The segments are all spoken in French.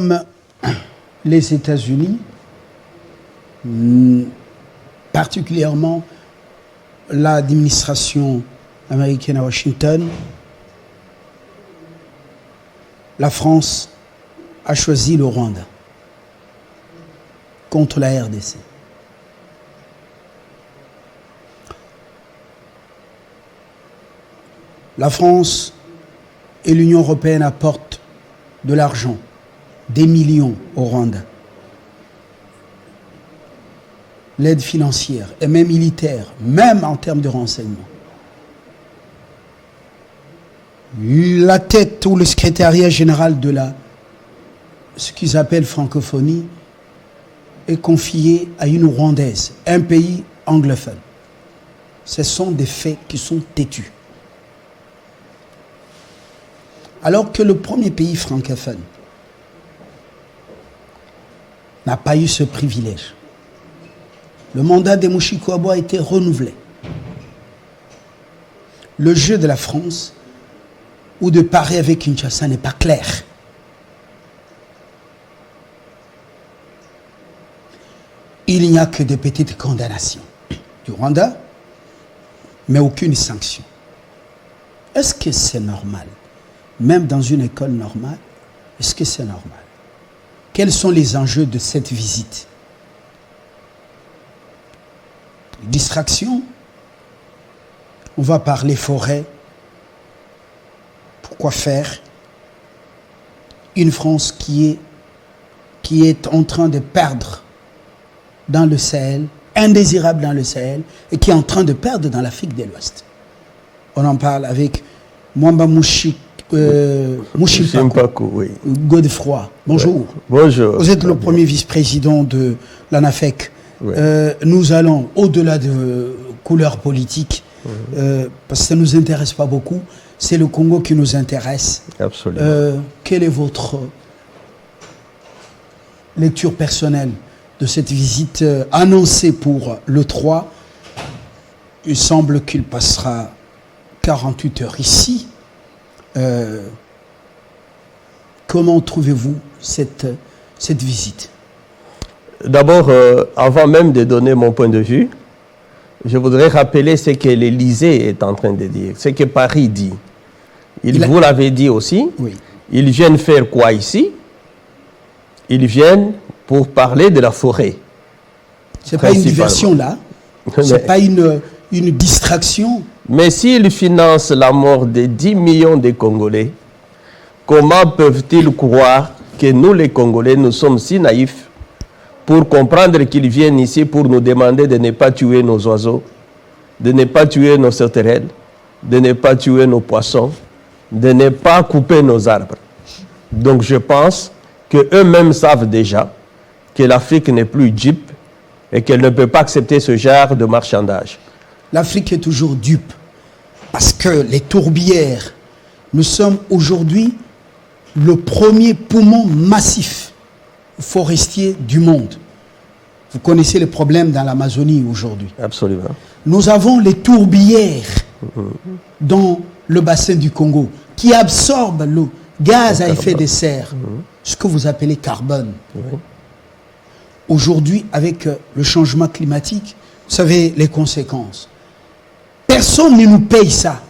comme les États-Unis, particulièrement l'administration américaine à Washington, la France a choisi le Rwanda contre la RDC. La France et l'Union européenne apportent de l'argent, des millions au Rwanda. L'aide financière et même militaire, même en termes de renseignement. La tête ou le secrétariat général de ce qu'ils appellent francophonie est confié à une Rwandaise, un pays anglophone. Ce sont des faits qui sont têtus. Alors que le premier pays francophone n'a pas eu ce privilège. Le mandat de Mushikuwabo a été renouvelé. Le jeu de la France ou de Paris avec Kinshasa n'est pas clair. Il n'y a que de petites condamnations du Rwanda, mais aucune sanction. Est-ce que c'est normal? Même dans une école normale, est-ce que c'est normal? Quels sont les enjeux de cette visite? Distraction. On va parler forêt. Pourquoi faire? Une France qui est en train de perdre dans le Sahel, indésirable dans le Sahel, et qui est en train de perdre dans l'Afrique de l'Ouest. On en parle avec Mwamba Mushimpako, oui. Godefroy. Bonjour. Ouais. Bonjour. Vous êtes le premier vice-président de l'ANAFEC. Oui. Nous allons au-delà de couleurs politiques, parce que ça ne nous intéresse pas beaucoup. C'est le Congo qui nous intéresse. Absolument. Quelle est votre lecture personnelle de cette visite annoncée pour le 3? Il semble qu'il passera 48 heures ici. Comment trouvez-vous cette visite? D'abord, avant même de donner mon point de vue, je voudrais rappeler ce que l'Élysée est en train de dire, ce que Paris dit. Vous l'avez dit aussi, oui. Ils viennent faire quoi ici? Ils viennent pour parler de la forêt. Ce n'est pas une diversion là, ce n'est pas une distraction. Mais s'ils financent la mort de 10 millions de Congolais, comment peuvent-ils croire que nous les Congolais, nous sommes si naïfs pour comprendre qu'ils viennent ici pour nous demander de ne pas tuer nos oiseaux, de ne pas tuer nos sauterelles, de ne pas tuer nos poissons, de ne pas couper nos arbres? Donc je pense qu'eux-mêmes savent déjà que l'Afrique n'est plus dupe et qu'elle ne peut pas accepter ce genre de marchandage. L'Afrique est toujours dupe parce que les tourbières, nous sommes aujourd'hui le premier poumon massif forestier du monde. Vous connaissez les problèmes dans l'Amazonie aujourd'hui. Absolument. Nous avons les tourbières dans le bassin du Congo qui absorbent le gaz à effet de serre, ce que vous appelez carbone. Aujourd'hui, avec le changement climatique, vous savez les conséquences. Personne ne nous paye ça.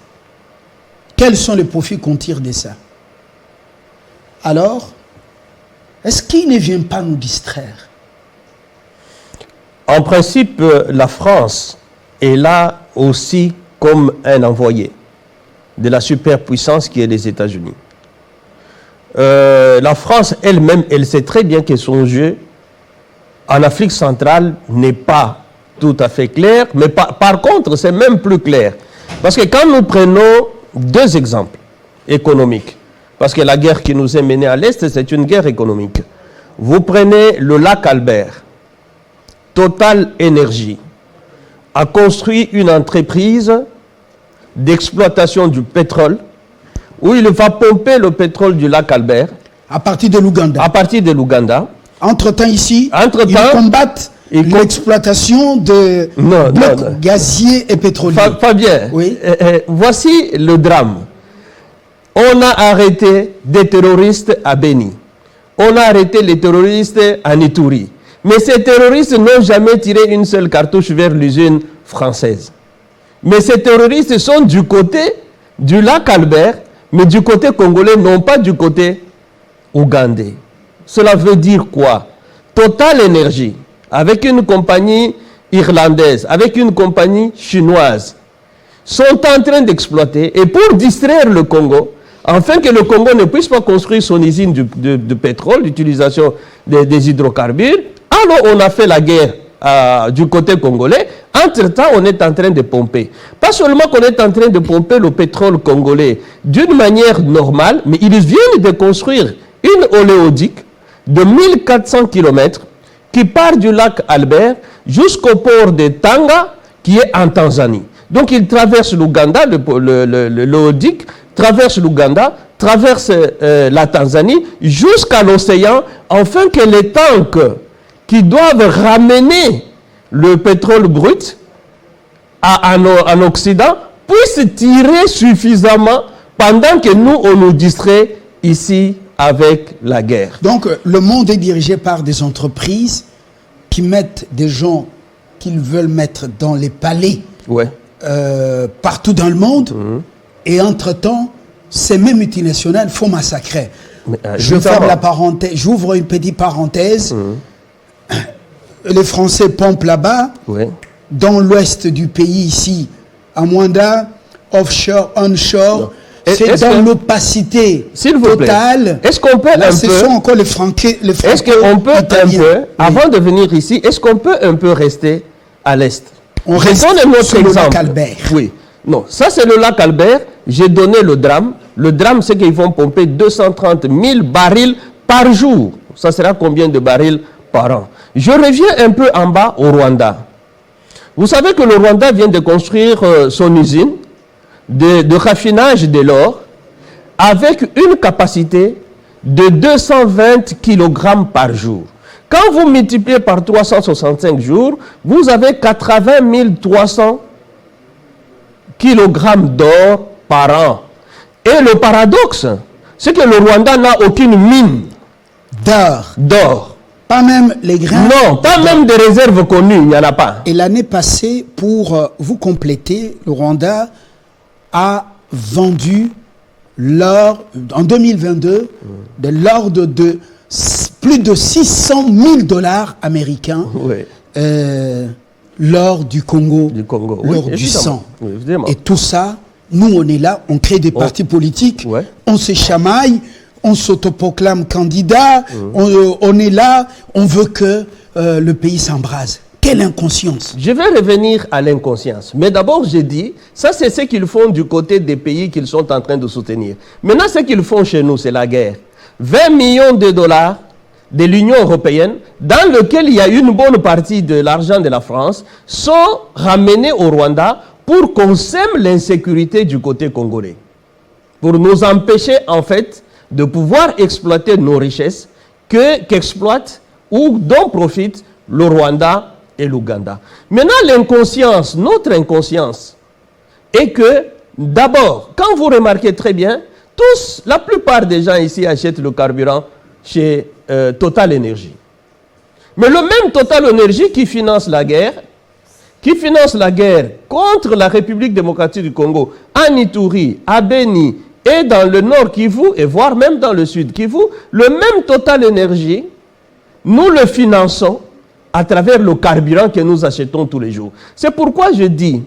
Quels sont les profits qu'on tire de ça? Alors, est-ce qu'il ne vient pas nous distraire? En principe, la France est là aussi comme un envoyé de la superpuissance qui est les États-Unis. La France elle-même, elle sait très bien que son jeu en Afrique centrale n'est pas tout à fait clair, mais par contre, c'est même plus clair. Parce que quand nous prenons deux exemples économiques, parce que la guerre qui nous est menée à l'Est, c'est une guerre économique. Vous prenez le lac Albert, Total Énergie a construit une entreprise d'exploitation du pétrole où il va pomper le pétrole du lac Albert. À partir de l'Ouganda. À partir de l'Ouganda. Entre-temps, ici, ils combattent l'exploitation de blocs gaziers et pétroliers. Fabien, oui. Voici le drame. On a arrêté des terroristes à Béni. on a arrêté les terroristes à Ituri. Mais ces terroristes n'ont jamais tiré une seule cartouche vers l'usine française. Mais ces terroristes sont du côté du lac Albert, mais du côté congolais, non pas du côté ougandais. Cela veut dire quoi? Total Energy, avec une compagnie irlandaise, avec une compagnie chinoise, sont en train d'exploiter, et pour distraire le Congo, afin que le Congo ne puisse pas construire son usine de pétrole, l'utilisation des hydrocarbures, alors on a fait la guerre du côté congolais. Entre-temps, on est en train de pomper. Pas seulement qu'on est en train de pomper le pétrole congolais d'une manière normale, mais ils viennent de construire une oléoduc de 1400 km qui part du lac Albert jusqu'au port de Tanga, qui est en Tanzanie. Donc il traverse l'Ouganda, l'oléoduc traverse l'Ouganda, traverse la Tanzanie jusqu'à l'océan, afin que les tanks qui doivent ramener le pétrole brut en Occident puissent tirer suffisamment pendant que nous, on nous distrait ici avec la guerre. Donc, le monde est dirigé par des entreprises qui mettent des gens qu'ils veulent mettre dans les palais partout dans le monde. Et entre-temps, ces mêmes multinationales font massacrer. Je ferme la parenthèse, j'ouvre une petite parenthèse. Les Français pompent là-bas, dans l'ouest du pays ici, à Mwanda, offshore, onshore. C'est dans l'opacité totale. Est-ce qu'on peut là, ce sont encore les Français. Est-ce qu'on peut un peu, avant de venir ici, est-ce qu'on peut un peu rester à l'est? On reste sur le lac Albert. Oui. Non, ça c'est le lac Albert. J'ai donné le drame. Le drame, c'est qu'ils vont pomper 230 000 barils par jour. Ça sera combien de barils par an? Je reviens un peu en bas au Rwanda. Vous savez que le Rwanda vient de construire son usine de raffinage de l'or avec une capacité de 220 kg par jour. Quand vous multipliez par 365 jours, vous avez 80 300 kg d'or par an. Et le paradoxe, c'est que le Rwanda n'a aucune mine d'or. Pas même les grains. Non, pas même des réserves connues, il n'y en a pas. Et l'année passée, pour vous compléter, le Rwanda a vendu l'or, en 2022, de l'ordre de plus de 600 000 $ américains, l'or du Congo, l'or du sang. Et tout ça, nous on est là, on crée des partis politiques, on se chamaille, on s'autoproclame candidat, on est là, on veut que le pays s'embrase. Quelle inconscience! Je vais revenir à l'inconscience. Mais d'abord, j'ai dit, ça c'est ce qu'ils font du côté des pays qu'ils sont en train de soutenir. Maintenant, ce qu'ils font chez nous, c'est la guerre. 20 millions de dollars de l'Union européenne, dans lequel il y a une bonne partie de l'argent de la France, sont ramenés au Rwanda pour qu'on sème l'insécurité du côté congolais. Pour nous empêcher, en fait, de pouvoir exploiter nos richesses qu'exploite ou dont profite le Rwanda et l'Ouganda. Maintenant, l'inconscience, notre inconscience, est que, d'abord, quand vous remarquez très bien, la plupart des gens ici achètent le carburant chez Total Energy. Mais le même Total Energy qui finance la guerre contre la République démocratique du Congo, à Ituri, à Beni, et dans le nord Kivu, et voire même dans le sud Kivu, le même Total Energy, nous le finançons à travers le carburant que nous achetons tous les jours. C'est pourquoi je dis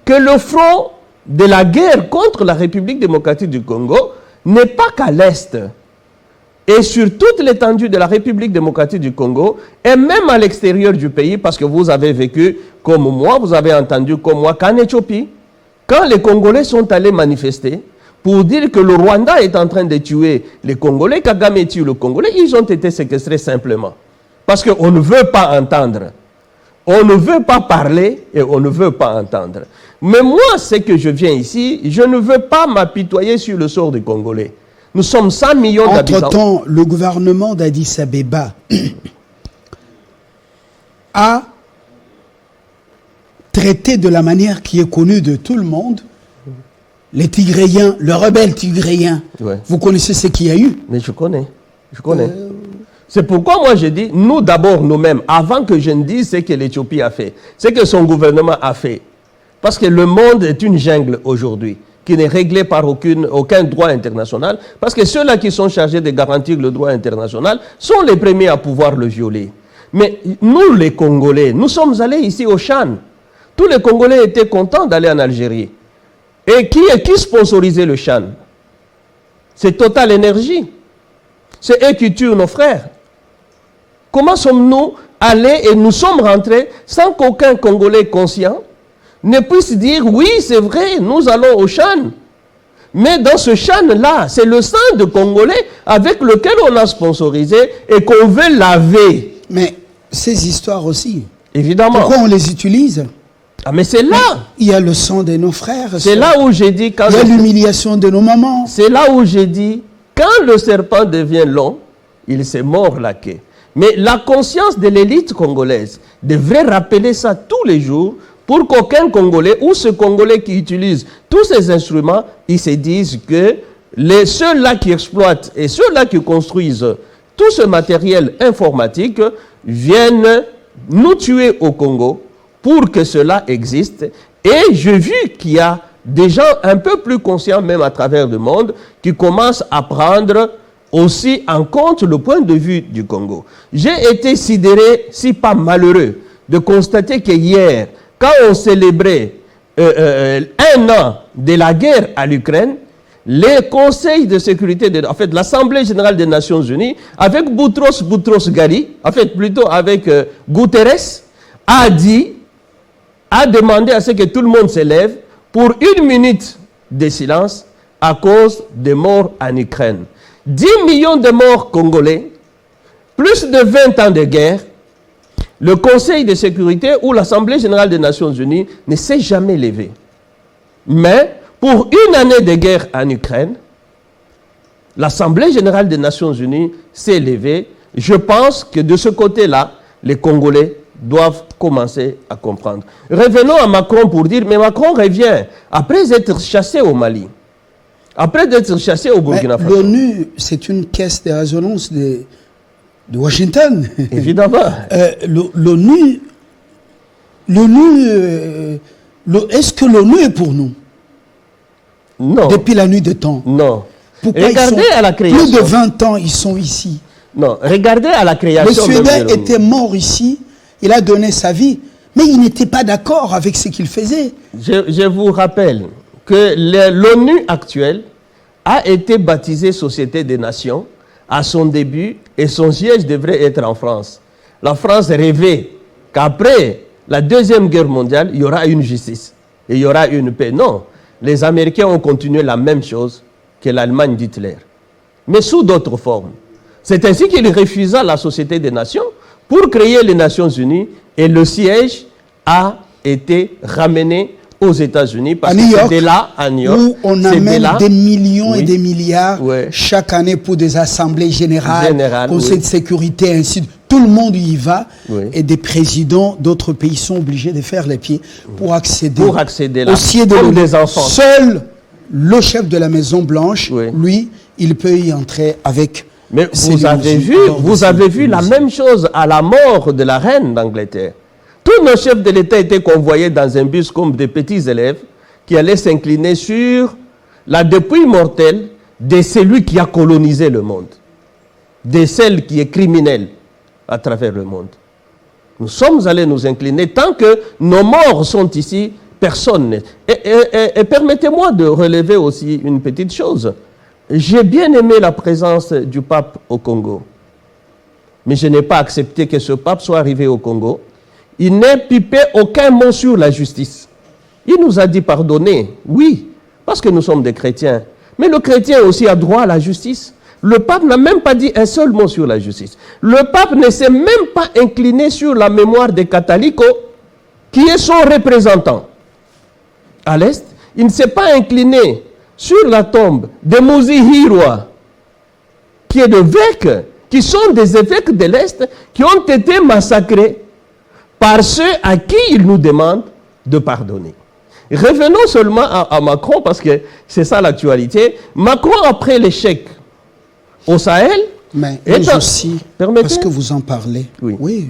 que le front de la guerre contre la République démocratique du Congo n'est pas qu'à l'est. Et sur toute l'étendue de la République démocratique du Congo, et même à l'extérieur du pays, parce que vous avez vécu comme moi, vous avez entendu comme moi qu'en Éthiopie, quand les Congolais sont allés manifester pour dire que le Rwanda est en train de tuer les Congolais, Kagame tue le Congolais, ils ont été séquestrés simplement. Parce qu'on ne veut pas entendre. On ne veut pas parler et on ne veut pas entendre. Mais moi, c'est que je viens ici, je ne veux pas m'apitoyer sur le sort des Congolais. Nous sommes 100 millions d'habitants. Entre-temps, le gouvernement d'Addis Abeba a traité de la manière qui est connue de tout le monde les Tigréens, le rebelle tigréen. Vous connaissez ce qu'il y a eu? Mais je connais. C'est pourquoi moi je dis, nous d'abord nous-mêmes, avant que je ne dise ce que l'Éthiopie a fait, ce que son gouvernement a fait. Parce que le monde est une jungle aujourd'hui, qui n'est réglée par aucun droit international, parce que ceux-là qui sont chargés de garantir le droit international sont les premiers à pouvoir le violer. Mais nous les Congolais, nous sommes allés ici au Chan. Tous les Congolais étaient contents d'aller en Algérie. Et qui sponsorisait le Chan? C'est Total Energy. C'est eux qui tuent nos frères. Comment sommes-nous allés et nous sommes rentrés sans qu'aucun Congolais conscient ne puisse dire, oui, c'est vrai, nous allons au Chan. Mais dans ce Chan-là, c'est le sang de Congolais avec lequel on a sponsorisé et qu'on veut laver. Mais ces histoires aussi, évidemment. Pourquoi on les utilise? Ah, mais c'est là. Il y a le sang de nos frères. C'est là où j'ai dit... Il y a l'humiliation de nos mamans. C'est là où j'ai dit, quand le serpent devient long, il se mord la queue. Mais la conscience de l'élite congolaise devrait rappeler ça tous les jours pour qu'aucun Congolais ou ce Congolais qui utilise tous ces instruments, ils se disent que ceux-là qui exploitent et ceux-là qui construisent tout ce matériel informatique viennent nous tuer au Congo pour que cela existe. Et j'ai vu qu'il y a des gens un peu plus conscients, même à travers le monde, qui commencent à prendre aussi en compte le point de vue du Congo. J'ai été sidéré, si pas malheureux, de constater que hier, quand on célébrait 1 an de la guerre à l'Ukraine, les conseils de sécurité, l'Assemblée générale des Nations Unies, avec Boutros Ghali, plutôt avec Guterres, a demandé à ce que tout le monde se lève pour 1 minute de silence à cause des morts en Ukraine. 10 millions de morts congolais, plus de 20 ans de guerre. Le Conseil de sécurité ou l'Assemblée générale des Nations Unies ne s'est jamais levé. Mais pour 1 année de guerre en Ukraine, l'Assemblée générale des Nations Unies s'est levée. Je pense que de ce côté-là, les Congolais doivent commencer à comprendre. Revenons à Macron pour dire, mais Macron revient après être chassé au Mali, après être chassé au Burkina Faso. L'ONU, c'est une caisse de résonance de Washington. Évidemment. L'ONU, est-ce que l'ONU est pour nous? Non. Depuis la nuit des temps. Non. Pourquoi regardez à la création. Plus de 20 ans, ils sont ici. Non, regardez à la création. Le Suédois était mort ici, il a donné sa vie, mais il n'était pas d'accord avec ce qu'il faisait. Je vous rappelle que l'ONU actuelle a été baptisée Société des Nations à son début et son siège devrait être en France. La France rêvait qu'après la Deuxième Guerre mondiale, il y aura une justice et il y aura une paix. Non, les Américains ont continué la même chose que l'Allemagne d'Hitler, mais sous d'autres formes. C'est ainsi qu'il refusa la Société des Nations pour créer les Nations Unies et le siège a été ramené aux États-Unis parce que c'était là, à New York, où on amène des millions et des milliards oui. chaque année pour des assemblées générales, conseil de sécurité, ainsi de suite. Tout le monde y va et des présidents d'autres pays sont obligés de faire les pieds pour accéder là, au siège comme des enfants. Seul le chef de la Maison Blanche, lui, il peut y entrer avec. Mais vous avez vu la même chose à la mort de la reine d'Angleterre. Tous nos chefs de l'État étaient convoyés dans un bus comme des petits élèves qui allaient s'incliner sur la dépouille mortelle de celui qui a colonisé le monde, de celle qui est criminelle à travers le monde. Nous sommes allés nous incliner. Tant que nos morts sont ici, personne n'est. Et permettez-moi de relever aussi une petite chose. J'ai bien aimé la présence du pape au Congo. Mais je n'ai pas accepté que ce pape soit arrivé au Congo. Il n'a pipé aucun mot sur la justice. Il nous a dit pardonner, oui, parce que nous sommes des chrétiens. Mais le chrétien aussi a droit à la justice. Le pape n'a même pas dit un seul mot sur la justice. Le pape ne s'est même pas incliné sur la mémoire des catholiques, qui est son représentant. À l'Est, il ne s'est pas incliné sur la tombe de Muzihirwa, qui est l'évêque, qui sont des évêques de l'Est, qui ont été massacrés par ceux à qui il nous demande de pardonner. Revenons seulement à Macron, parce que c'est ça l'actualité. Macron, après l'échec au Sahel, Mais nous aussi, parce que vous en parlez, oui,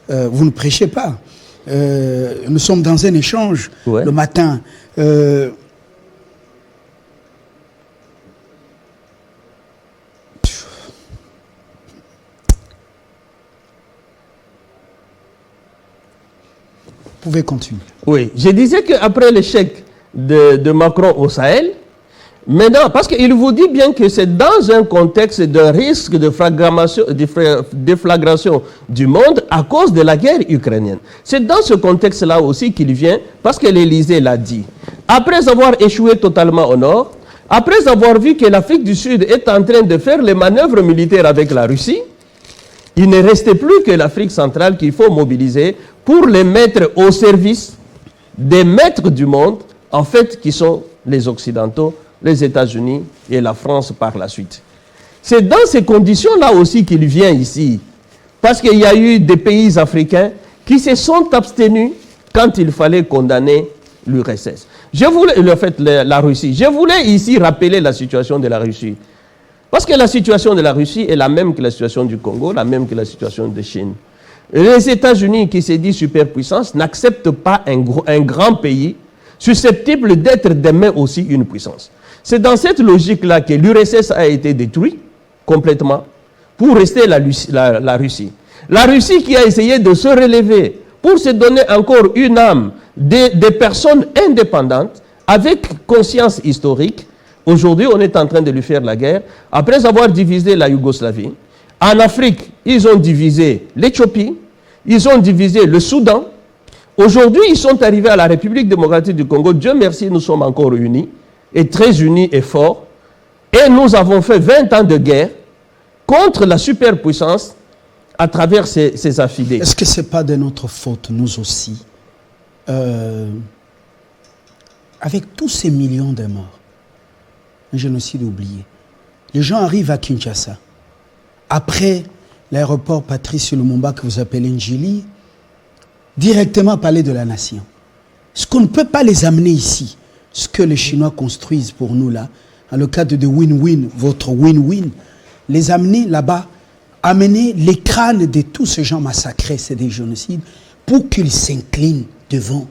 vous ne prêchez pas. Nous sommes dans un échange le matin. Vous pouvez continuer. Oui, je disais qu'après l'échec de Macron au Sahel, maintenant, parce qu'il vous dit bien que c'est dans un contexte de risque de déflagration du monde à cause de la guerre ukrainienne. C'est dans ce contexte-là aussi qu'il vient, parce que l'Élysée l'a dit. Après avoir échoué totalement au nord, après avoir vu que l'Afrique du Sud est en train de faire les manœuvres militaires avec la Russie, il ne restait plus que l'Afrique centrale qu'il faut mobiliser pour les mettre au service des maîtres du monde, en fait, qui sont les Occidentaux, les États-Unis et la France par la suite. C'est dans ces conditions-là aussi qu'il vient ici. Parce qu'il y a eu des pays africains qui se sont abstenus quand il fallait condamner l'URSS. La Russie. Je voulais ici rappeler la situation de la Russie. Parce que la situation de la Russie est la même que la situation du Congo, la même que la situation de Chine. Les États-Unis, qui se disent superpuissance, n'acceptent pas un grand pays susceptible d'être demain aussi une puissance. C'est dans cette logique-là que l'URSS a été détruit complètement pour rester la Russie. La Russie qui a essayé de se relever pour se donner encore une âme des personnes indépendantes avec conscience historique. Aujourd'hui, on est en train de lui faire la guerre. Après avoir divisé la Yougoslavie, en Afrique, ils ont divisé l'Éthiopie, ils ont divisé le Soudan. Aujourd'hui, ils sont arrivés à la République démocratique du Congo. Dieu merci, nous sommes encore unis, et très unis et forts. Et nous avons fait 20 ans de guerre contre la superpuissance à travers ces affidés. Est-ce que ce n'est pas de notre faute, nous aussi, avec tous ces millions de morts, un génocide oublié? Les gens arrivent à Kinshasa. Après l'aéroport Patrice Lumumba que vous appelez Njili, directement parler de la nation. Est-ce qu'on ne peut pas les amener ici? Ce que les Chinois construisent pour nous là, dans le cadre de win-win, votre win-win, les amener là-bas, amener les crânes de tous ces gens massacrés, c'est des génocides, pour qu'ils s'inclinent devant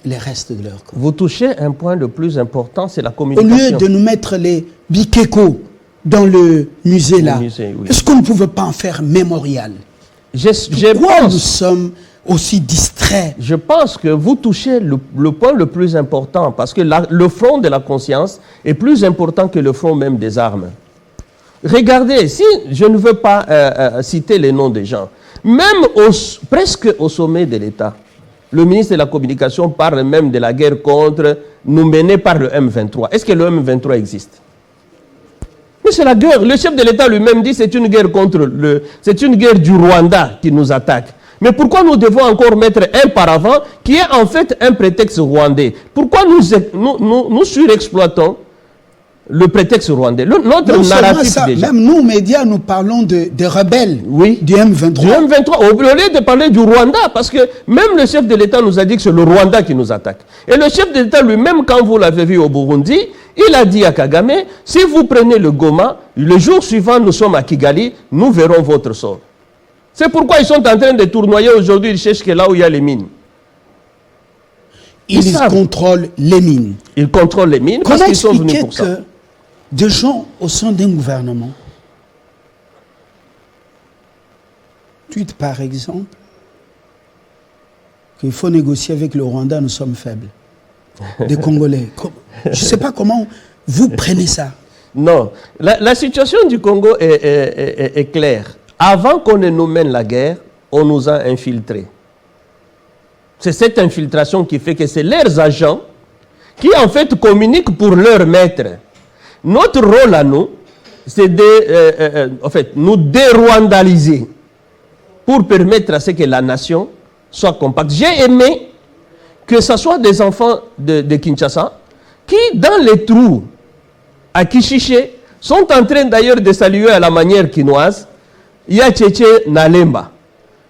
les restes de leur corps. Vous touchez un point le plus important, c'est la communication. Au lieu de nous mettre les bikeko dans le musée là, oui. Est-ce qu'on ne pouvait pas en faire mémorial? Pourquoi nous sommes aussi distraits? Je pense que vous touchez le point le plus important, parce que le front de la conscience est plus important que le front même des armes. Regardez, si je ne veux pas citer les noms des gens, même presque au sommet de l'État, le ministre de la Communication parle même de la guerre contre nous menée par le M23. Est-ce que le M23 existe? Mais c'est la guerre. Le chef de l'État lui-même dit que c'est une guerre c'est une guerre du Rwanda qui nous attaque. Mais pourquoi nous devons encore mettre un paravent qui est en fait un prétexte rwandais? Pourquoi nous surexploitons le prétexte rwandais? Notre narratif ça, déjà. Même nous, médias, nous parlons des rebelles du M23. Du M23, au lieu de parler du Rwanda, parce que même le chef de l'État nous a dit que c'est le Rwanda qui nous attaque. Et le chef de l'État lui-même, quand vous l'avez vu au Burundi, il a dit à Kagame, si vous prenez le Goma, le jour suivant, nous sommes à Kigali, nous verrons votre sort. C'est pourquoi ils sont en train de tournoyer aujourd'hui, ils cherchent que là où il y a les mines. Ils contrôlent les mines. Ils contrôlent les mines parce qu'ils sont venus pour ça. Que des gens au sein d'un gouvernement, tweet par exemple, qu'il faut négocier avec le Rwanda, nous sommes faibles. Des Congolais. Je ne sais pas comment vous prenez ça. Non, la situation du Congo est claire. Avant qu'on ne nous mène la guerre, on nous a infiltrés. C'est cette infiltration qui fait que c'est leurs agents qui en fait communiquent pour leurs maîtres. Notre rôle à nous, c'est de nous dérwandaliser pour permettre à ce que la nation soit compacte. J'ai aimé que ce soit des enfants de Kinshasa qui, dans les trous à Kishiché, sont en train d'ailleurs de saluer à la manière quinoise Yatchéché Nalemba.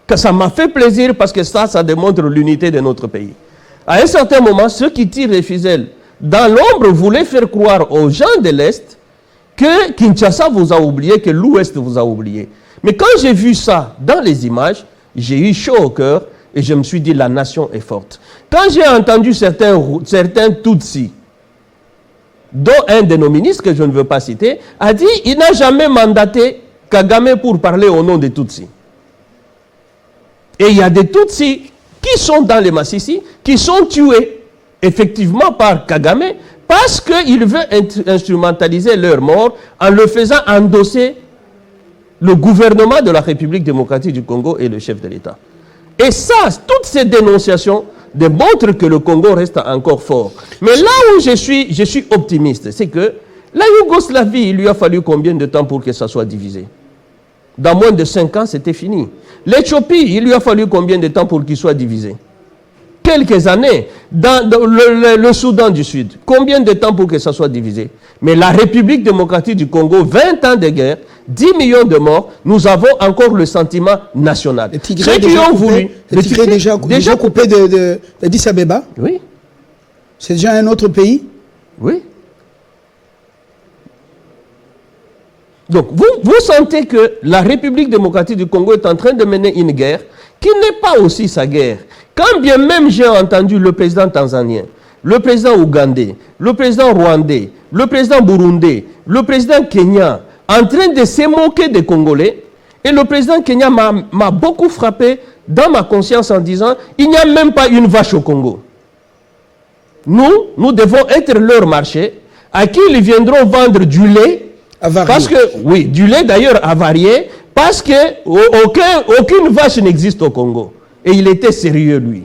Que ça m'a fait plaisir parce que ça démontre l'unité de notre pays. À un certain moment, ceux qui tirent les ficelles dans l'ombre voulaient faire croire aux gens de l'Est que Kinshasa vous a oublié, que l'Ouest vous a oublié. Mais quand j'ai vu ça dans les images, j'ai eu chaud au cœur et je me suis dit la nation est forte. Quand j'ai entendu certains Tutsis, dont un de nos ministres, que je ne veux pas citer, a dit qu'il n'a jamais mandaté Kagame pour parler au nom des Tutsis. Et il y a des Tutsis qui sont dans les Massissi, qui sont tués effectivement par Kagame parce qu'il veut instrumentaliser leur mort en le faisant endosser le gouvernement de la République démocratique du Congo et le chef de l'État. Et ça, toutes ces dénonciations démontrent que le Congo reste encore fort. Mais là où je suis optimiste, c'est que la Yougoslavie, il lui a fallu combien de temps pour que ça soit divisé? Dans moins de 5 ans, c'était fini. L'Éthiopie, il lui a fallu combien de temps pour qu'il soit divisé? Quelques années. Dans le Soudan du Sud, combien de temps pour que ça soit divisé? Mais la République démocratique du Congo, 20 ans de guerre, 10 millions de morts, nous avons encore le sentiment national. Les Tigrés déjà coupés d'Addis Abeba? Oui. C'est déjà un autre pays? Oui. Donc, vous sentez que la République démocratique du Congo est en train de mener une guerre qui n'est pas aussi sa guerre. Quand bien même j'ai entendu le président tanzanien, le président ougandais, le président rwandais, le président burundais, le président kenyan, en train de se moquer des Congolais, et le président kenyan m'a beaucoup frappé dans ma conscience en disant, il n'y a même pas une vache au Congo. Nous devons être leur marché, à qui ils viendront vendre du lait, parce que, oui, du lait d'ailleurs avarié, parce qu'aucune vache n'existe au Congo. Et il était sérieux, lui.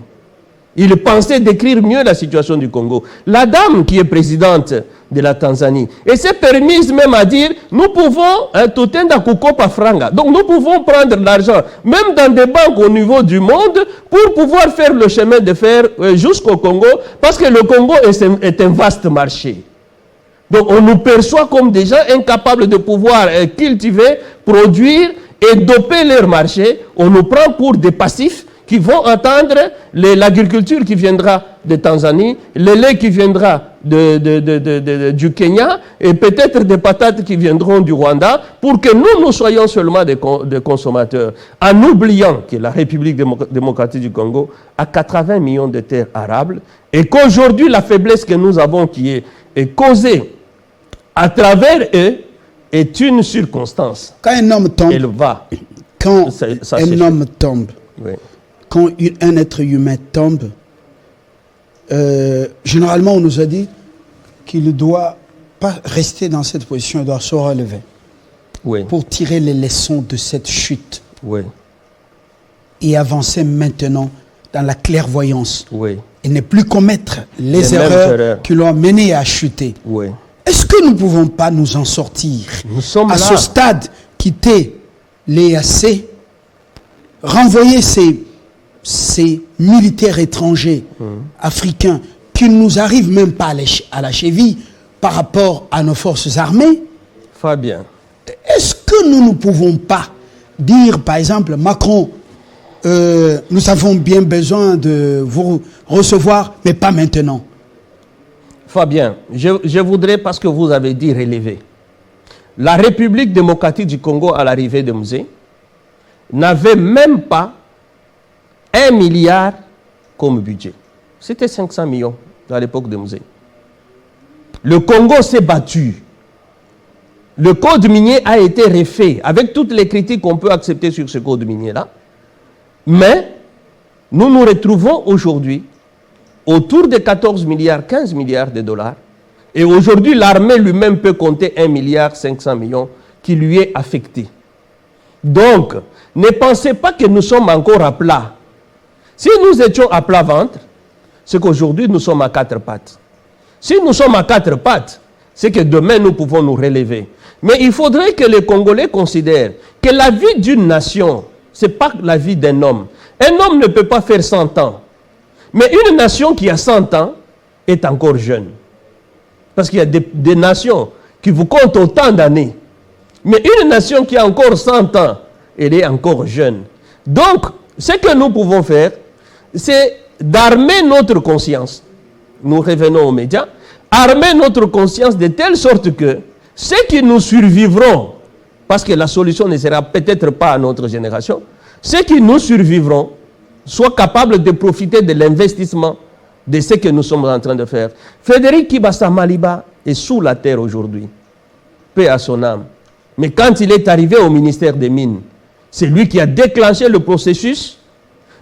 Il pensait décrire mieux la situation du Congo. La dame qui est présidente de la Tanzanie, elle s'est permise même à dire, nous pouvons, donc nous pouvons prendre l'argent, même dans des banques au niveau du monde, pour pouvoir faire le chemin de fer jusqu'au Congo, parce que le Congo est un vaste marché. Donc on nous perçoit comme des gens incapables de pouvoir cultiver, produire et doper leur marché. On nous prend pour des passifs qui vont entendre l'agriculture qui viendra de Tanzanie, le lait qui viendra du Kenya et peut-être des patates qui viendront du Rwanda pour que nous soyons seulement des consommateurs. En oubliant que la République démocratique du Congo a 80 millions de terres arables et qu'aujourd'hui la faiblesse que nous avons qui est causée à travers eux est une circonstance. Quand un homme tombe, oui. Quand un être humain tombe, généralement on nous a dit qu'il ne doit pas rester dans cette position, il doit se relever. Oui. Pour tirer les leçons de cette chute. Oui. Et avancer maintenant dans la clairvoyance. Oui. Et ne plus commettre les erreurs qui l'ont mené à chuter. Oui. Est-ce que nous ne pouvons pas nous en sortir? Nous sommes à là. Ce stade, quitter l'EAC, renvoyer ces militaires étrangers africains qui ne nous arrivent même pas à la cheville par rapport à nos forces armées? Fabien. Est-ce que nous ne pouvons pas dire, par exemple, Macron, nous avons bien besoin de vous recevoir, mais pas maintenant? Fabien, je voudrais, parce que vous avez dit relever, la République démocratique du Congo à l'arrivée de Mzee n'avait même pas 1 milliard comme budget. C'était 500 millions à l'époque de Mzee. Le Congo s'est battu. Le code minier a été refait avec toutes les critiques qu'on peut accepter sur ce code minier-là. Mais nous nous retrouvons aujourd'hui autour de 14 milliards, 15 milliards de dollars. Et aujourd'hui, l'armée lui-même peut compter 1 milliard 500 millions qui lui est affecté. Donc, ne pensez pas que nous sommes encore à plat. Si nous étions à plat ventre, c'est qu'aujourd'hui nous sommes à 4 pattes. Si nous sommes à 4 pattes, c'est que demain nous pouvons nous relever. Mais il faudrait que les Congolais considèrent que la vie d'une nation, ce n'est pas la vie d'un homme. Un homme ne peut pas faire 100 ans. Mais une nation qui a 100 ans est encore jeune. Parce qu'il y a des nations qui vous comptent autant d'années. Mais une nation qui a encore 100 ans, elle est encore jeune. Donc, ce que nous pouvons faire, c'est d'armer notre conscience. Nous revenons aux médias. Armer notre conscience de telle sorte que ceux qui nous survivront, parce que la solution ne sera peut-être pas à notre génération, ceux qui nous survivront soient capables de profiter de l'investissement de ce que nous sommes en train de faire. Frédéric Kibasa Maliba est sous la terre aujourd'hui, paix à son âme. Mais quand il est arrivé au ministère des Mines, c'est lui qui a déclenché le processus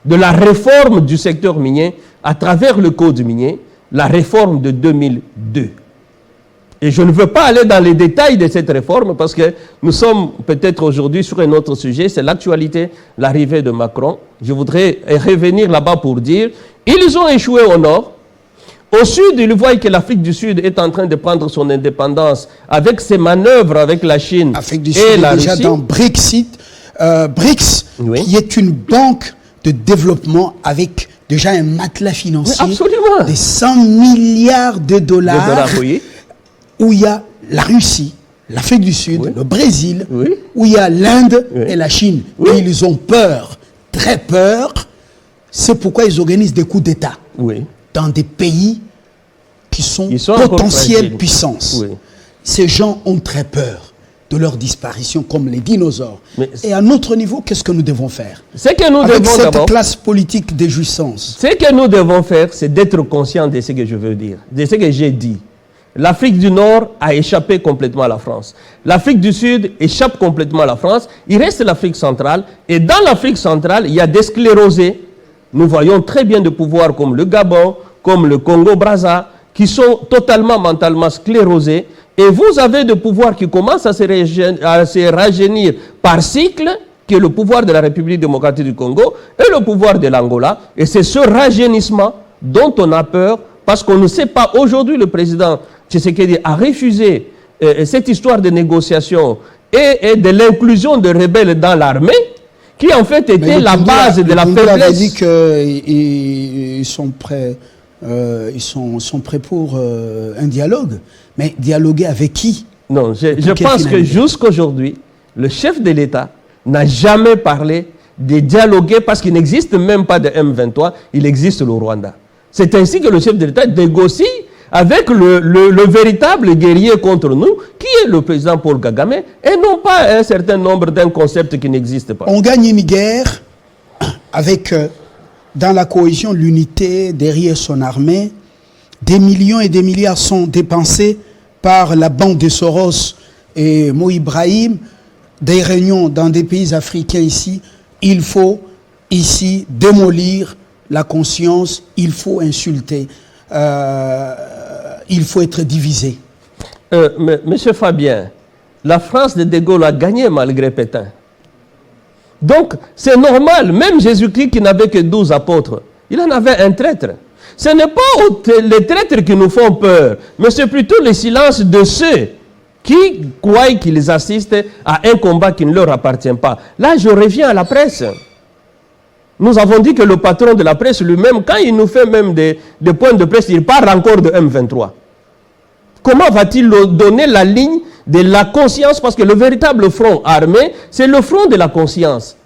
de la réforme du secteur minier à travers le code minier, la réforme de 2002. Et je ne veux pas aller dans les détails de cette réforme parce que nous sommes peut-être aujourd'hui sur un autre sujet, c'est l'actualité, l'arrivée de Macron. Je voudrais revenir là-bas pour dire, ils ont échoué au nord. Au sud, ils voient que l'Afrique du Sud est en train de prendre son indépendance avec ses manœuvres avec la Chine Afrique du et Sud la est déjà Russie. dans BRICS, Oui. qui est une banque de développement avec déjà un matelas financier Oui, absolument. de 100 milliards de dollars, Oui. où il y a la Russie, l'Afrique du Sud, Oui. le Brésil, Oui. où il y a l'Inde Oui. et la Chine. Oui. Et ils ont peur, très peur. C'est pourquoi ils organisent des coups d'État Oui. dans des pays qui sont Ils sont encore potentielles fragiles. puissances. Oui. Ces gens ont très peur de leur disparition comme les dinosaures. Mais et à notre niveau, qu'est-ce que nous devons faire Ce que nous avec devons cette d'abord, classe politique des jouissances? ce que nous devons faire, c'est d'être conscients de ce que je veux dire, de ce que j'ai dit. L'Afrique du Nord a échappé complètement à la France. L'Afrique du Sud échappe complètement à la France. Il reste l'Afrique centrale. Et dans l'Afrique centrale, il y a des sclérosés. Nous voyons très bien des pouvoirs comme le Gabon, comme le Congo-Brazza, qui sont totalement mentalement sclérosés. Et vous avez des pouvoirs qui commencent à se rajeunir par cycle, qui est le pouvoir de la République démocratique du Congo et le pouvoir de l'Angola. Et c'est ce rajeunissement dont on a peur, parce qu'on ne sait pas. Aujourd'hui, le président Tshisekedi a refusé cette histoire de négociation et de l'inclusion de rebelles dans l'armée, qui en fait était la base de la faiblesse. Il a dit qu'ils sont prêts, ils sont prêts pour un dialogue. Mais dialoguer avec qui? Non, je pense que jusqu'aujourd'hui, le chef de l'État n'a jamais parlé de dialoguer parce qu'il n'existe même pas de M23, il existe le Rwanda. C'est ainsi que le chef de l'État négocie avec le véritable guerrier contre nous, qui est le président Paul Kagame, et non pas un certain nombre d'un concept qui n'existe pas. On gagne une guerre avec, dans la cohésion, l'unité derrière son armée. Des millions et des milliards sont dépensés par la banque de Soros et Mo Ibrahim. Des réunions dans des pays africains ici. Il faut ici démolir la conscience, il faut insulter, il faut être divisé. Monsieur Fabien, la France de De Gaulle a gagné malgré Pétain. Donc, c'est normal, même Jésus-Christ qui n'avait que 12 apôtres, il en avait un traître. Ce n'est pas les traîtres qui nous font peur, mais c'est plutôt le silence de ceux qui croient qu'ils assistent à un combat qui ne leur appartient pas. Là, je reviens à la presse. Nous avons dit que le patron de la presse lui-même, quand il nous fait même des points de presse, il parle encore de M23. Comment va-t-il donner la ligne de la conscience? Parce que le véritable front armé, c'est le front de la conscience.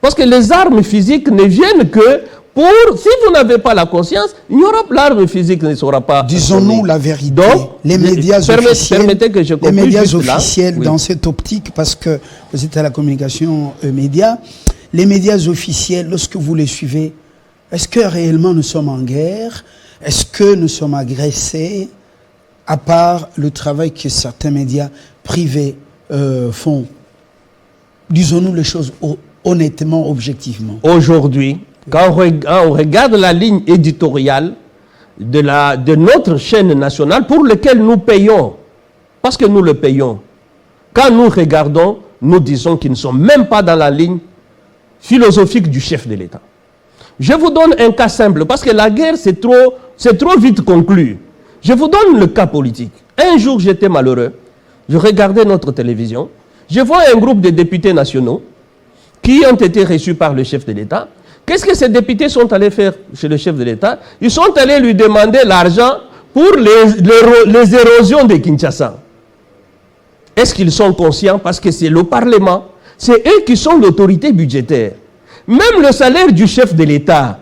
Parce que les armes physiques ne viennent que pour... Si vous n'avez pas la conscience, il y aura l'arme physique ne sera pas... Disons-nous la vérité. Donc, les médias officiels, permettez que je les médias officiels là, oui. Dans cette optique, parce que vous êtes à la communication médias, les médias officiels, lorsque vous les suivez, est-ce que réellement nous sommes en guerre? Est-ce que nous sommes agressés? À part le travail que certains médias privés font, disons-nous les choses honnêtement, objectivement. Aujourd'hui, quand on regarde la ligne éditoriale de notre chaîne nationale pour laquelle nous payons, parce que nous le payons, quand nous regardons, nous disons qu'ils ne sont même pas dans la ligne philosophique du chef de l'État. Je vous donne un cas simple, parce que la guerre, c'est trop vite conclu. Je vous donne le cas politique. Un jour, j'étais malheureux. Je regardais notre télévision. Je vois un groupe de députés nationaux qui ont été reçus par le chef de l'État. Qu'est-ce que ces députés sont allés faire chez le chef de l'État? Ils sont allés lui demander l'argent pour les érosions de Kinshasa. Est-ce qu'ils sont conscients? Parce que c'est le Parlement. C'est eux qui sont l'autorité budgétaire. Même le salaire du chef de l'État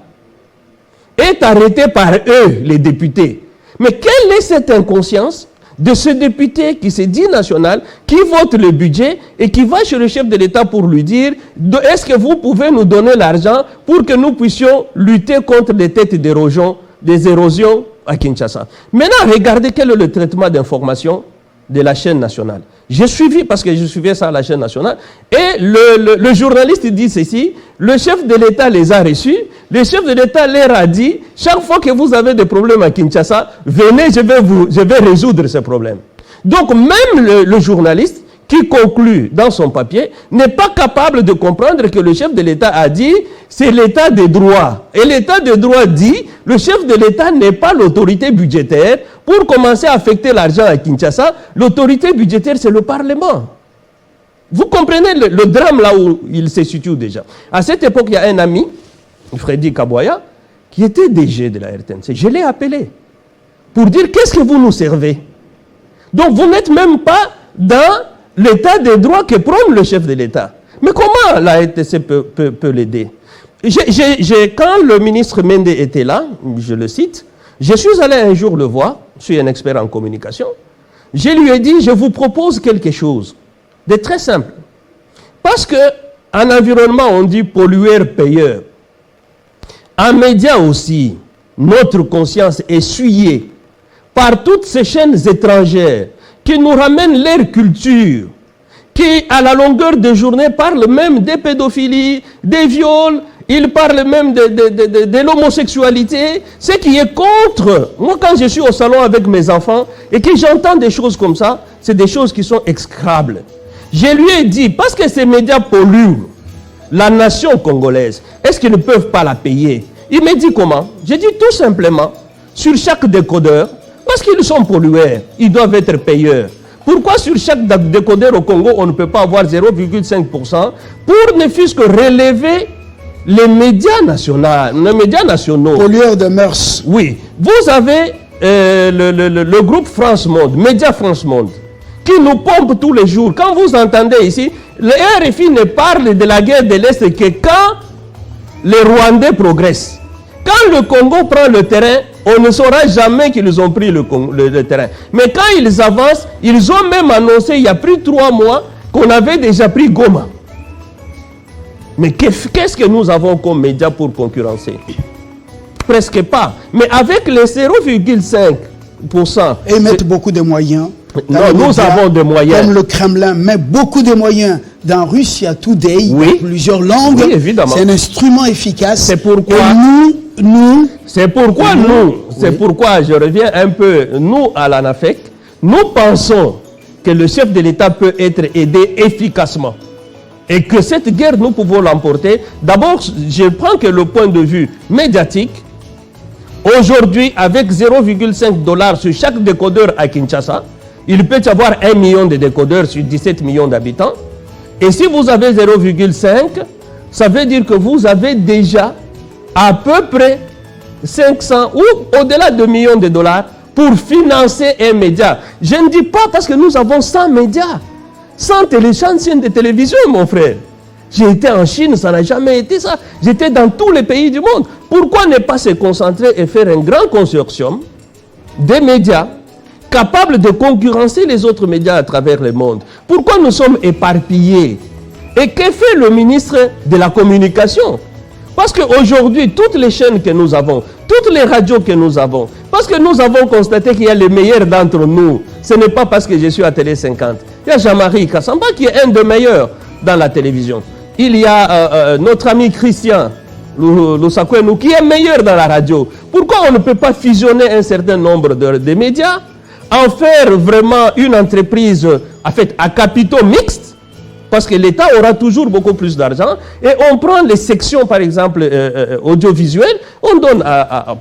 est arrêté par eux, les députés. Mais quelle est cette inconscience de ce député qui s'est dit national, qui vote le budget et qui va chez le chef de l'État pour lui dire « Est-ce que vous pouvez nous donner l'argent pour que nous puissions lutter contre les têtes d'érosion, des érosions à Kinshasa ?» Maintenant, regardez quel est le traitement d'information de la chaîne nationale. J'ai suivi, parce que je suivais ça à la chaîne nationale, et le journaliste dit ceci, le chef de l'État les a reçus, le chef de l'État leur a dit, chaque fois que vous avez des problèmes à Kinshasa, venez, je vais résoudre ces problèmes. Donc même le journaliste qui conclut dans son papier n'est pas capable de comprendre que le chef de l'État a dit c'est l'état de droit. Et l'état de droit dit le chef de l'État n'est pas l'autorité budgétaire pour commencer à affecter l'argent à Kinshasa. L'autorité budgétaire, c'est le Parlement. Vous comprenez le drame là où il se situe déjà. À cette époque, il y a un ami, Freddy Kaboya, qui était DG de la RTNC. Je l'ai appelé pour dire qu'est-ce que vous nous servez. Donc vous n'êtes même pas dans l'état de droit que prône le chef de l'État. Mais comment la RTC peut l'aider? Quand le ministre Mende était là, je le cite, je suis allé un jour le voir, je suis un expert en communication, je lui ai dit, je vous propose quelque chose de très simple. Parce qu'en environnement, on dit pollueur-payeur. En médias aussi, notre conscience est souillée par toutes ces chaînes étrangères qui nous ramènent leur culture, qui à la longueur de journée parlent même des pédophilies, des viols, ils parlent même de l'homosexualité, ce qui est contre. Moi, quand je suis au salon avec mes enfants et que j'entends des choses comme ça, c'est des choses qui sont exécrables. Je lui ai dit, parce que ces médias polluent la nation congolaise, est-ce qu'ils ne peuvent pas la payer? Il m'a dit comment? J'ai dit tout simplement, sur chaque décodeur, parce qu'ils sont pollueurs, ils doivent être payeurs. Pourquoi sur chaque décodeur au Congo, on ne peut pas avoir 0,5% pour ne fût-ce que relever les médias nationaux? Pollueurs de mœurs. Oui. Vous avez le groupe France Monde, Média France Monde, qui nous pompe tous les jours. Quand vous entendez ici, le RFI ne parle de la guerre de l'Est que quand les Rwandais progressent. Quand le Congo prend le terrain, on ne saura jamais qu'ils ont pris le terrain. Mais quand ils avancent, ils ont même annoncé il y a plus de 3 mois qu'on avait déjà pris Goma. Mais qu'est-ce que nous avons comme médias pour concurrencer? Presque pas. Mais avec les 0,5%... Et mettre beaucoup de moyens. Non, nous avons des moyens. Comme le Kremlin met beaucoup de moyens dans Russia Today, oui, dans plusieurs langues. Oui, évidemment. C'est un instrument efficace. C'est pourquoi... C'est pourquoi je reviens un peu, nous à l'ANAFEC, nous pensons que le chef de l'État peut être aidé efficacement. Et que cette guerre, nous pouvons l'emporter. D'abord, je prends que le point de vue médiatique, aujourd'hui, avec 0,5$ sur chaque décodeur à Kinshasa, il peut y avoir 1 million de décodeurs sur 17 millions d'habitants. Et si vous avez 0,5, ça veut dire que vous avez déjà à peu près 500 ou au-delà de millions de dollars pour financer un média. Je ne dis pas parce que nous avons 100 médias, 100 chaînes de télévision, mon frère. J'ai été en Chine, ça n'a jamais été ça. J'étais dans tous les pays du monde. Pourquoi ne pas se concentrer et faire un grand consortium des médias capables de concurrencer les autres médias à travers le monde? Pourquoi nous sommes éparpillés? Et que fait le ministre de la Communication? Parce qu'aujourd'hui, toutes les chaînes que nous avons, toutes les radios que nous avons, parce que nous avons constaté qu'il y a les meilleurs d'entre nous, ce n'est pas parce que je suis à Télé 50. Il y a Jean-Marie Kassamba qui est un des meilleurs dans la télévision. Il y a notre ami Christian Lusakwenou qui est meilleur dans la radio. Pourquoi on ne peut pas fusionner un certain nombre de médias, en faire vraiment une entreprise en fait, à capitaux mixtes? Parce que l'État aura toujours beaucoup plus d'argent. Et on prend les sections, par exemple, audiovisuelles. On donne,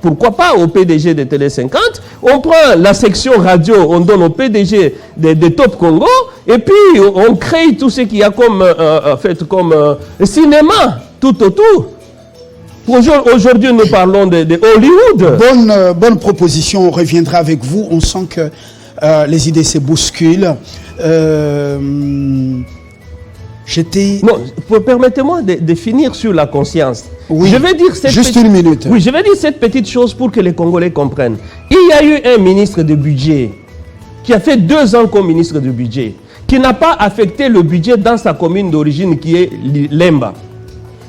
pourquoi pas, au PDG de Télé 50. On prend la section radio, on donne au PDG de Top Congo. Et puis, on crée tout ce qu'il y a comme, comme cinéma tout autour. Aujourd'hui, nous parlons de Hollywood. Bonne proposition. On reviendra avec vous. On sent que les idées se bousculent. Non, permettez-moi de finir sur la conscience. Oui, je vais dire une minute. Oui, je vais dire cette petite chose pour que les Congolais comprennent. Il y a eu un ministre de budget qui a fait 2 ans comme ministre du budget, qui n'a pas affecté le budget dans sa commune d'origine qui est Lemba.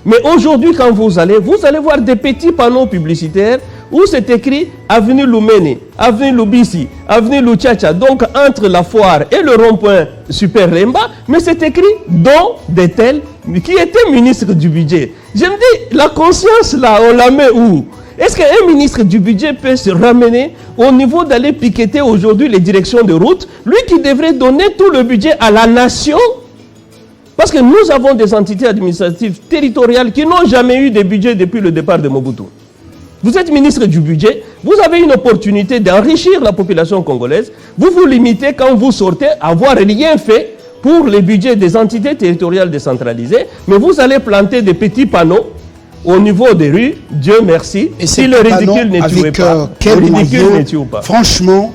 Mais aujourd'hui, quand vous allez voir des petits panneaux publicitaires où c'est écrit Avenue Loumene, Avenue Loubissi, Avenue Louchacha, donc entre la foire et le rond-point Super Lemba, mais c'est écrit Don Detel, qui était ministre du budget. Je me dis, la conscience là, on la met où? Est-ce qu'un ministre du budget peut se ramener au niveau d'aller piqueter aujourd'hui les directions de route, lui qui devrait donner tout le budget à la nation? Parce que nous avons des entités administratives territoriales qui n'ont jamais eu de budget depuis le départ de Mobutu. Vous êtes ministre du budget, vous avez une opportunité d'enrichir la population congolaise, vous vous limitez quand vous sortez à avoir rien fait pour les budgets des entités territoriales décentralisées, mais vous allez planter des petits panneaux au niveau des rues, Dieu merci, et si le ridicule n'est tué pas, le ridicule n'est tué pas. Franchement,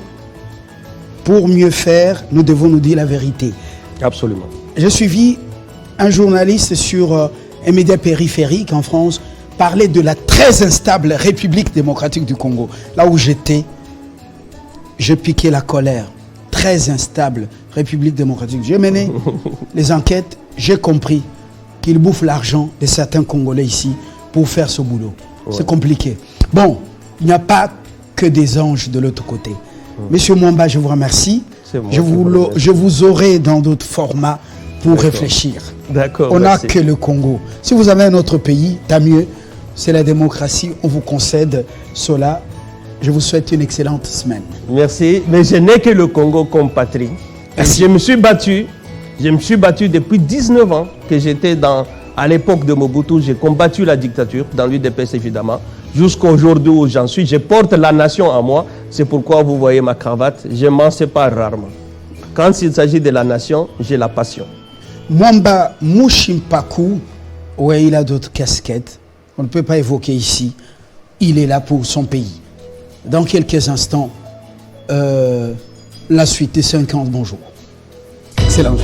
pour mieux faire, nous devons nous dire la vérité. Absolument. J'ai suivi un journaliste sur un média périphérique en France parler de la très instable République démocratique du Congo. Là où j'étais, je piquais la colère. Très instable République démocratique. J'ai mené les enquêtes, j'ai compris qu'ils bouffent l'argent de certains Congolais ici pour faire ce boulot. Ouais. C'est compliqué. Bon, il n'y a pas que des anges de l'autre côté. Monsieur Mwamba, je vous remercie. Je vous aurai dans d'autres formats pour réfléchir. D'accord. On n'a que le Congo. Si vous avez un autre pays, tant mieux. C'est la démocratie. On vous concède cela. Je vous souhaite une excellente semaine. Merci. Mais je n'ai que le Congo comme patrie. Je me suis battu. Je me suis battu depuis 19 ans que j'étais à l'époque de Mobutu. J'ai combattu la dictature dans l'UDPS évidemment. Jusqu'à aujourd'hui où j'en suis, je porte la nation en moi. C'est pourquoi vous voyez ma cravate. Je m'en sépare rarement. Quand il s'agit de la nation, j'ai la passion. Mwamba Mushimpaku, ouais, il a d'autres casquettes. On ne peut pas évoquer ici. Il est là pour son pays. Dans quelques instants, la suite des 50 bonjours. Excellent.